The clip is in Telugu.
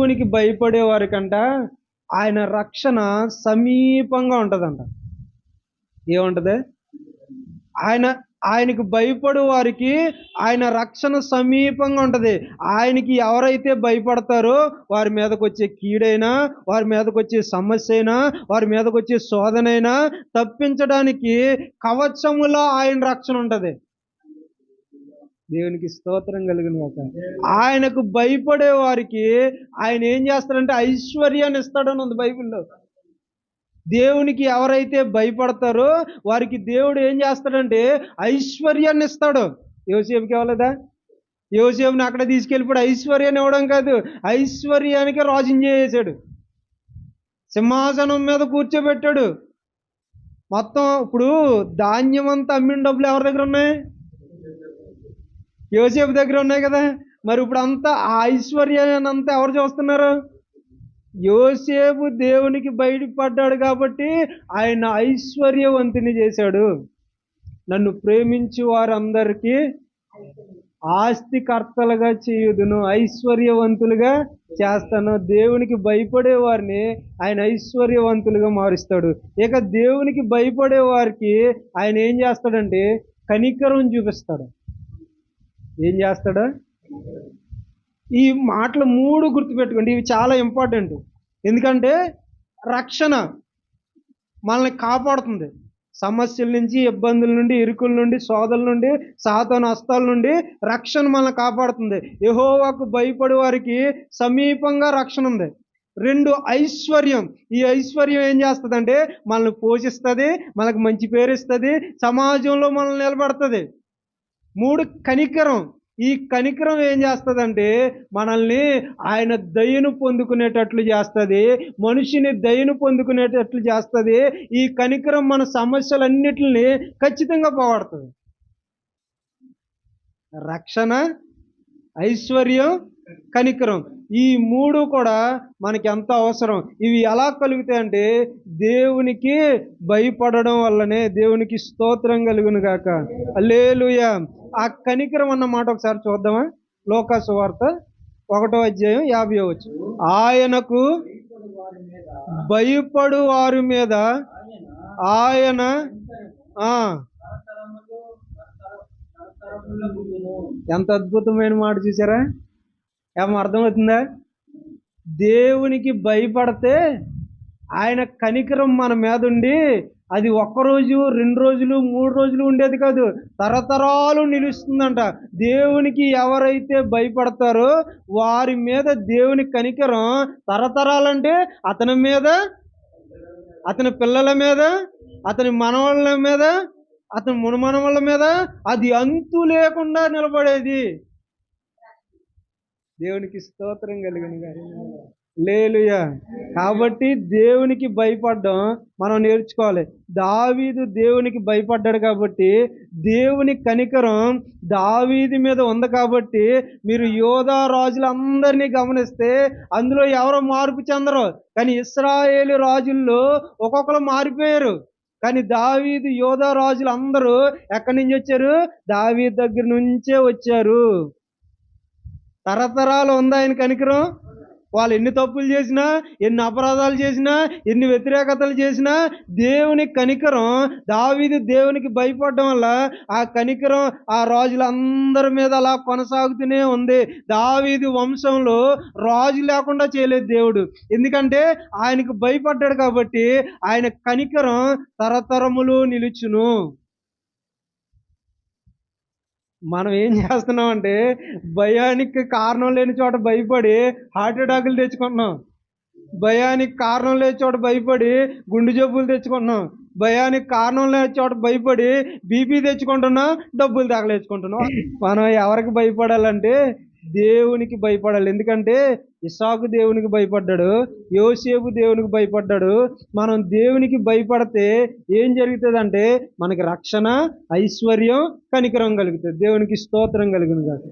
దేవునికి భయపడే వారికంట ఆయన రక్షణ సమీపంగా ఉంటుందంట. ఏముంటది? ఆయనకు భయపడు వారికి ఆయన రక్షణ సమీపంగా ఉంటది. ఆయనకి ఎవరైతే భయపడతారో వారి మీదకి వచ్చే కీడైనా, వారి మీదకి వచ్చే సమస్య అయినా, వారి మీదకి వచ్చే శోధనైనా తప్పించడానికి కవచములా ఆయన రక్షణ ఉంటది. దేవునికి స్తోత్రం కలిగిన గాక. ఆయనకు భయపడే వారికి ఆయన ఏం చేస్తాడంటే ఐశ్వర్యాన్ని ఇస్తాడని ఉంది బైబిల్లో. దేవునికి ఎవరైతే భయపడతారో వారికి దేవుడు ఏం చేస్తాడంటే ఐశ్వర్యాన్ని ఇస్తాడు. యోసేపుకి ఇవ్వలేదా? యోసేపుని అక్కడ తీసుకెళ్ళిపోయాడు. ఐశ్వర్యాన్ని ఇవ్వడం కాదు, ఐశ్వర్యానికి రాజుని చేసాడు, సింహాసనం మీద కూర్చోబెట్టాడు. మొత్తం ఇప్పుడు ధాన్యం అంతా అమ్మిన డబ్బులు ఎవరి దగ్గర ఉన్నాయి? యోసేపు దగ్గర ఉన్నాయి కదా. మరి ఇప్పుడు అంతా ఆ ఐశ్వర్యాన్ని అంతా ఎవరు చూస్తున్నారు? యోసేపు దేవునికి బయటపడ్డాడు కాబట్టి ఆయన ఐశ్వర్యవంతుని చేశాడు. నన్ను ప్రేమించు వారందరికీ ఆస్తికర్తలుగా చేయుదును, ఐశ్వర్యవంతులుగా చేస్తాను. దేవునికి భయపడే వారిని ఆయన ఐశ్వర్యవంతులుగా మారుస్తాడు. ఇక దేవునికి భయపడే వారికి ఆయన ఏం చేస్తాడంటే కనికరం చూపిస్తాడు. ఏం చేస్తాడు? ఈ మాటలు 3 గుర్తుపెట్టుకోండి, ఇవి చాలా ఇంపార్టెంట్. ఎందుకంటే రక్షణ మనల్ని కాపాడుతుంది సమస్యల నుంచి, ఇబ్బందుల నుండి, ఇరుకుల నుండి, శోధల నుండి, సాతాను హస్తాల నుండి రక్షణ మనల్ని కాపాడుతుంది. యెహోవాకు భయపడే వారికి సమీపంగా రక్షణ ఉంది. 2 ఐశ్వర్యం. ఈ ఐశ్వర్యం ఏం చేస్తుందంటే మనల్ని పోషిస్తుంది, మనకు మంచి పేరు ఇస్తుంది, సమాజంలో మనల్ని నిలబెడుతుంది. 3 కనికరం. ఈ కనికరం ఏం చేస్తుందంటే మనల్ని ఆయన దయను పొందుకునేటట్లు చేస్తుంది, మనిషిని దయను పొందుకునేటట్లు చేస్తుంది. ఈ కనికరం మన సమస్యలన్నిటిని ఖచ్చితంగా పోగొడుతుంది. రక్షణ, ఐశ్వర్యం, కనికరం, ఈ 3 కూడా మనకి ఎంత అవసరం. ఇవి ఎలా కలుగుతాయంటే దేవునికి భయపడడం వల్లనే. దేవునికి స్తోత్రం కలుగును గాక. హల్లెలూయా. ఆ కనికరం అన్న మాట ఒకసారి చూద్దామా? లూకా సువార్త 1వ అధ్యాయం 50వ వచనం. ఆయనకు భయపడు వారి మీద ఆయన ఎంత అద్భుతమైన మాట చూసారా? ఏమో అర్థమవుతుందా? దేవునికి భయపడితే ఆయన కనికరం మన మీద ఉండి అది 1 రోజు, 2 రోజులు, 3 రోజులు ఉండేది కాదు, తరతరాలు నిలుస్తుందంట. దేవునికి ఎవరైతే భయపడతారో వారి మీద దేవుని కనికరం తరతరాలంటే అతని మీద, అతని పిల్లల మీద, అతని మనవాళ్ళ మీద, అతని మునమనవాళ్ళ మీద అది అంతు లేకుండా నిలబడేది. దేవునికి స్తోత్రం కలిగిన గారు. హల్లెలూయా. కాబట్టి దేవునికి భయపడడం మనం నేర్చుకోవాలి. దావీదు దేవునికి భయపడ్డాడు కాబట్టి దేవుని కనికరం దావీదు మీద ఉంది. కాబట్టి మీరు యోధా రాజులందరినీ గమనిస్తే అందులో ఎవరో మార్పు చెందరు, కానీ ఇశ్రాయేలు రాజుల్లో ఒక్కొక్కరు మారిపోయారు. కానీ దావీదు యోధా రాజులు అందరూ ఎక్కడి నుంచి వచ్చారు? దావీదు దగ్గర నుంచే వచ్చారు. తరతరాలు ఉంది ఆయన కనికరం. వాళ్ళు ఎన్ని తప్పులు చేసినా, ఎన్ని అపరాధాలు చేసినా, ఎన్ని వ్యతిరేకతలు చేసినా దేవుని కనికరం, దావీదు దేవునికి భయపడడం వల్ల ఆ కనికరం ఆ రాజులందరి మీద అలా కొనసాగుతూనే ఉంది. దావీదు వంశంలో రాజు లేకుండా చేయలేదు దేవుడు. ఎందుకంటే ఆయనకు భయపడ్డాడు కాబట్టి ఆయన కనికరం తరతరములు నిలుచును. మనం ఏం చేస్తున్నామంటే భయానికి కారణం లేని చోట భయపడి హార్ట్ అటాకులు తెచ్చుకుంటున్నాం, భయానికి కారణం లేని చోట భయపడి గుండె జబ్బులు తెచ్చుకుంటున్నాం, భయానికి కారణం లేని చోట భయపడి బీపీ తెచ్చుకుంటున్నాం, డబ్బులు తగలేసుకుంటున్నాం. మనం ఎవరికి భయపడాలంటే దేవునికి భయపడాలి. ఎందుకంటే ఇస్సాకు దేవునికి భయపడ్డాడు, యోసేపు దేవునికి భయపడ్డాడు. మనం దేవునికి భయపడితే ఏం జరుగుతుందంటే మనకి రక్షణ, ఐశ్వర్యం, కనికరం కలుగుతుంది. దేవునికి స్తోత్రం కలుగును గాక.